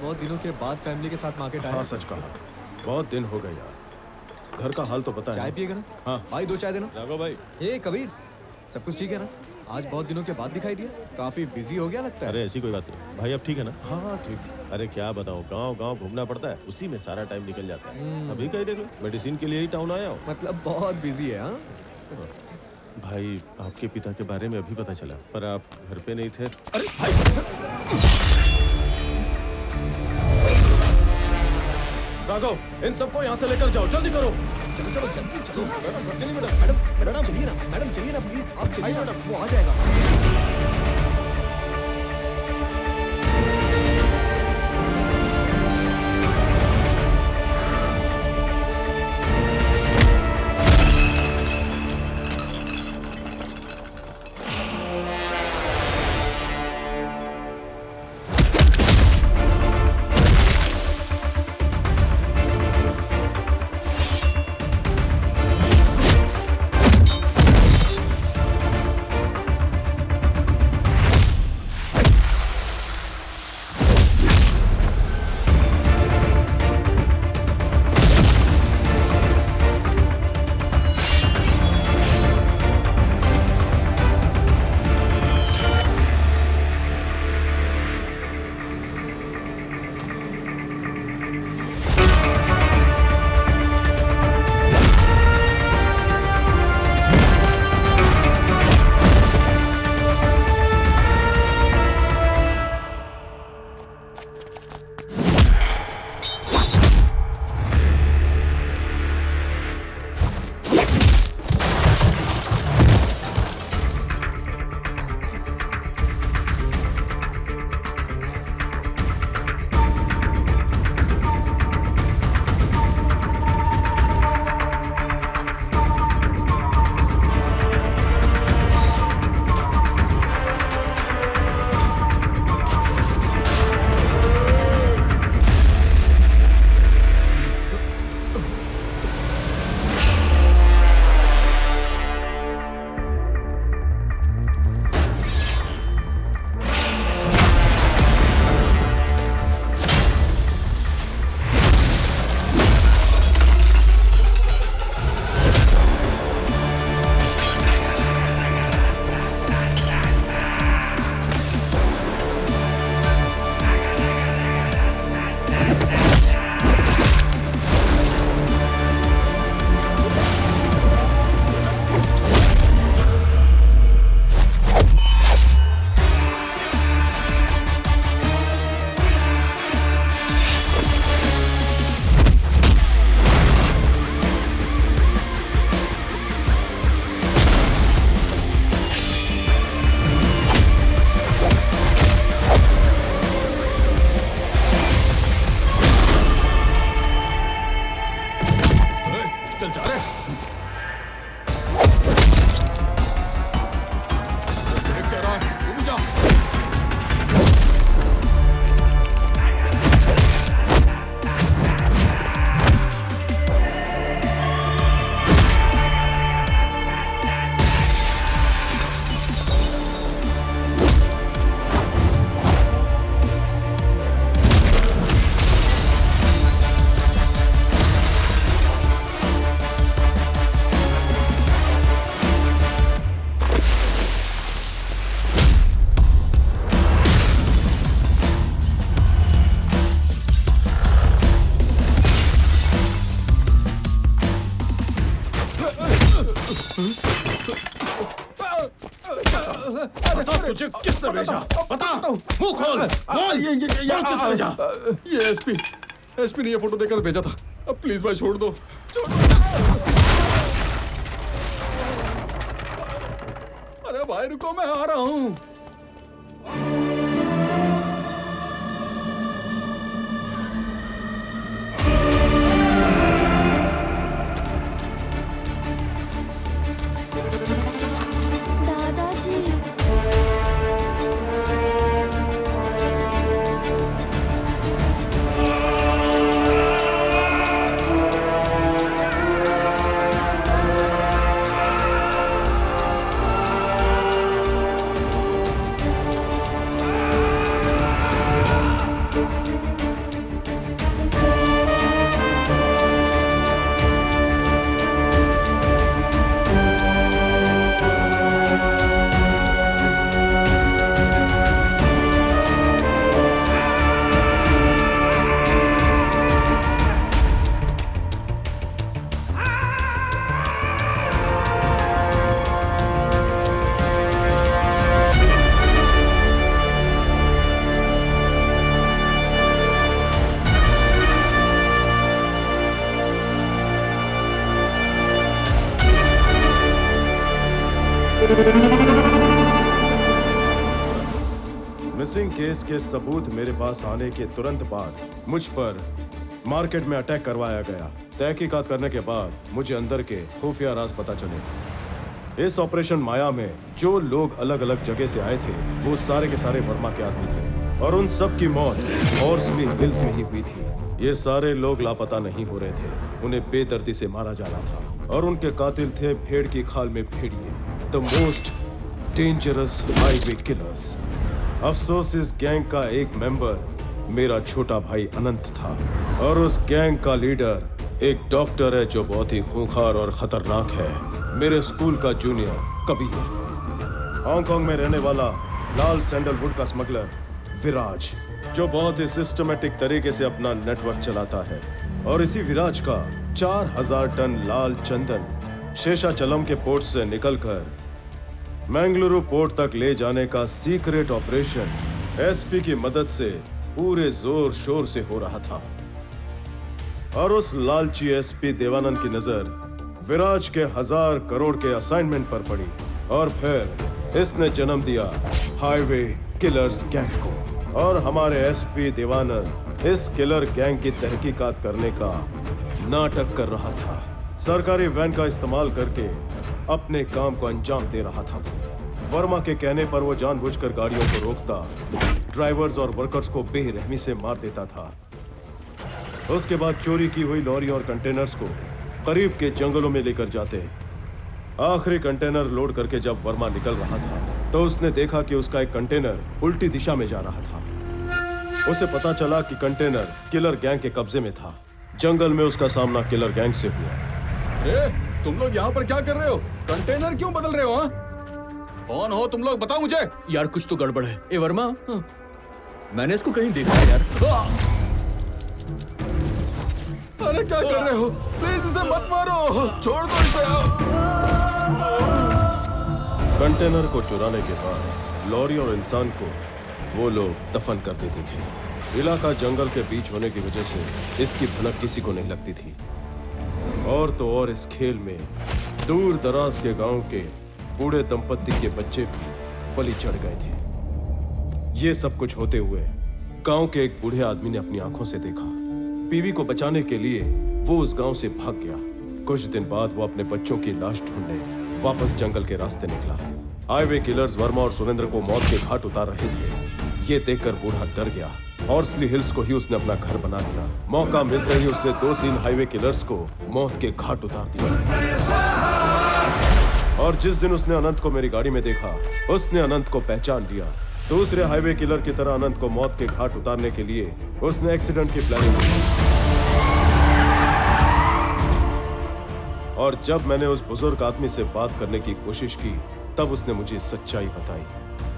बहुत दिनों के बाद फैमिली के साथ मार्केट आया। हाँ सच कहा, बहुत दिन हो गए यार। घर का हाल तो पता है चाय ना? पिएगा ना? हाँ भाई 2 चाय देना। राघव भाई। ए कबीर, सब कुछ ठीक है ना? आज बहुत दिनों के बाद दिखाई दिया, काफी बिजी हो गया लगता है। अरे ऐसी कोई बात नहीं भाई, अब ठीक है ना? हाँ हाँ ठीक। अरे क्या बताऊं, गांव गांव घूमना पड़ता है, उसी में सारा टाइम निकल जाता है। अभी कहीं देख लो, मेडिसिन के लिए ही टाउन आया हूँ। मतलब बहुत बिजी है। हाँ भाई आपके पिता के बारे में अभी पता चला, पर आप घर पे नहीं थे। अरे भाई, राघव, इन सबको यहाँ से लेकर जाओ, जल्दी करो। चलो चलो जल्दी चलो। मैडम चलिए मैडम चलिए ना, मैडम चलिए ना प्लीज, आप चलिए ना, वो आ जाएगा। चल जा रहे। देख क्या रहा है, वो भी जा। बता तुझे किसने भेजा? बता, मुंह खोल, बोल, बोल किसने भेजा? ये एसपी ने ये फोटो देखकर भेजा था। अब प्लीज भाई छोड़ दो। अरे भाई रुको, मैं आ रहा हूँ। दादाजी, मिसिंग केस के सबूत मेरे पास आने के तुरंत बाद मुझ पर मार्केट में अटैक करवाया गया। तहकीकात करने के बाद मुझे अंदर के खुफिया राज पता चले। इस ऑपरेशन माया में जो लोग अलग अलग जगह से आए थे वो सारे के सारे वर्मा के आदमी थे और उन सब की मौत हॉर्सली हिल्स में ही हुई थी। ये सारे लोग लापता नहीं हो रहे थे, उन्हें बेदर्दी से मारा जा रहा था और उनके कातिल थे भेड़ की खाल में भेड़िए, the most dangerous highway killers. अफसोस इस गैंग का एक मेंबर मेरा छोटा भाई अनंत था और उस गैंग का लीडर एक डॉक्टर है जो बहुत ही खूंखार और खतरनाक है, मेरे स्कूल का जूनियर कबीर। हांगकांग में रहने वाला लाल सैंडलवुड का स्मगलर विराज, जो बहुत ही सिस्टमेटिक तरीके से अपना नेटवर्क चलाता है। और इसी विराज का 4000 टन लाल चंदन शेषाचलम के पोर्ट से निकलकर मैंगलुरु पोर्ट तक ले जाने का सीक्रेट ऑपरेशन एसपी की मदद से पूरे जोर शोर से हो रहा था। और उस लालची एसपी देवानंद की नजर विराज के 1000 करोड़ के असाइनमेंट पर पड़ी और फिर इसने जन्म दिया हाईवे किलर्स गैंग को। और हमारे एसपी देवानंद इस किलर गैंग की तहकीकात करने का नाटक कर रहा था। सरकारी वैन का इस्तेमाल करके अपने काम को अंजाम दे रहा था। वर्मा के कहने पर वो जानबूझकर गाड़ियों को रोकता, ड्राइवर्स और वर्कर्स को बेरहमी से मार देता था। उसके बाद चोरी की हुई लॉरी और कंटेनर्स को करीब के जंगलों में लेकर जाते। आखिरी कंटेनर लोड करके जब वर्मा निकल रहा था तो उसने देखा कि उसका एक कंटेनर उल्टी दिशा में जा रहा था। उसे पता चला कि कंटेनर किलर गैंग के कब्जे में था। जंगल में उसका सामना किलर गैंग से हुआ। तुम लोग यहाँ पर क्या कर रहे हो? कंटेनर क्यों बदल रहे हो? कौन हो तुम लोग, बताओ मुझे। यार कुछ तो गड़बड़ है। ए वर्मा, मैंने इसको कहीं देखा है यार। अरे क्या कर रहे हो? प्लीज इसे मत मारो, छोड़ दो इसे। कंटेनर को चुराने के बाद लॉरी और इंसान को वो लोग दफन कर देते थे। इलाका जंगल के बीच होने की वजह से इसकी भनक किसी को नहीं लगती थी। और तो और इस खेल में दूर दराज के गांव के बूढ़े दंपत्ति के बच्चे भी बलि चढ़ गए थे। ये सब कुछ होते हुए गांव के एक बूढ़े आदमी ने अपनी आंखों से देखा। बीवी को बचाने के लिए वो उस गांव से भाग गया। कुछ दिन बाद वो अपने बच्चों की लाश ढूंढने वापस जंगल के रास्ते निकला। हाईवे किलर्स वर्मा और सुरेंद्र को मौत के घाट उतार रहे थे। ये देखकर बूढ़ा डर गया। हॉर्सली हिल्स को ही उसने अपना घर बना लिया। मौका मिलते ही उसने 2-3 हाईवे किलर्स को मौत के घाट उतार दिया। और जिस दिन उसने अनंत को मेरी गाड़ी में देखा, उसने अनंत को पहचान लिया। दूसरे हाईवे किलर की तरह अनंत को मौत के घाट उतारने के लिए उसने एक्सीडेंट की प्लानिंग की। और जब मैंने उस बुजुर्ग आदमी से बात करने की कोशिश की तब उसने मुझे सच्चाई बताई।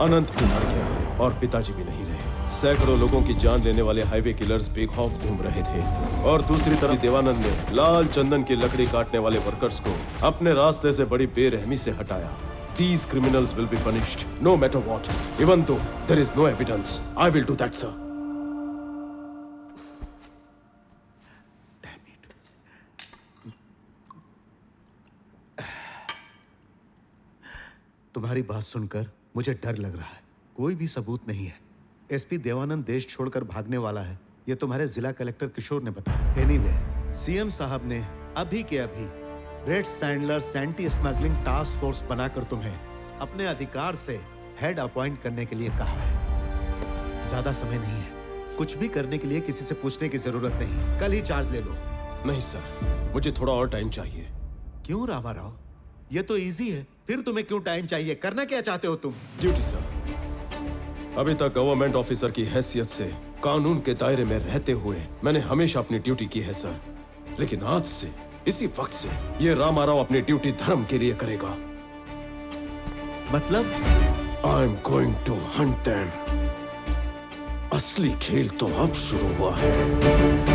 अनंत भी मर गया और पिताजी भी नहीं रहे। सैकड़ों लोगों की जान लेने वाले हाईवे किलर्स बेखौफ घूम रहे थे और दूसरी तरफ देवानंद ने लाल चंदन की लकड़ी काटने वाले वर्कर्स को अपने रास्ते से बड़ी बेरहमी से हटाया। These criminals will be punished, no matter what, even though there is no evidence. I will do that, sir. Damn it. तुम्हारी बात सुनकर मुझे डर लग रहा है। कोई भी सबूत नहीं है। एसपी देवानंद देश छोड़कर भागने वाला है, ये तुम्हारे जिला कलेक्टर किशोर ने बताया। एनीवे, सीएम साहब ने अभी के अभी red sanders anti smuggling task force बनाकर तुम्हें अपने अधिकार से हेड अपॉइंट करने के लिए कहा है। ज्यादा समय नहीं है। कुछ भी करने के लिए किसी से पूछने की जरूरत नहीं। कल ही चार्ज ले लो। नहीं सर, मुझे थोड़ा और टाइम चाहिए। क्यों रामाराव? ये तो इजी है। फिर तुम्हें क्यों टाइम चाहिए? करना क्या चाहते हो तुम? Duty sir. अभी तक गवर्नमेंट ऑफिसर की हैसियत से कानून के दायरे में रहते हुए मैंने हमेशा अपनी ड्यूटी की है सर। लेकिन आज से, इसी वक्त से ये रामाराव अपनी ड्यूटी धर्म के लिए करेगा। मतलब? I am going to hunt them. असली खेल तो अब शुरू हुआ है।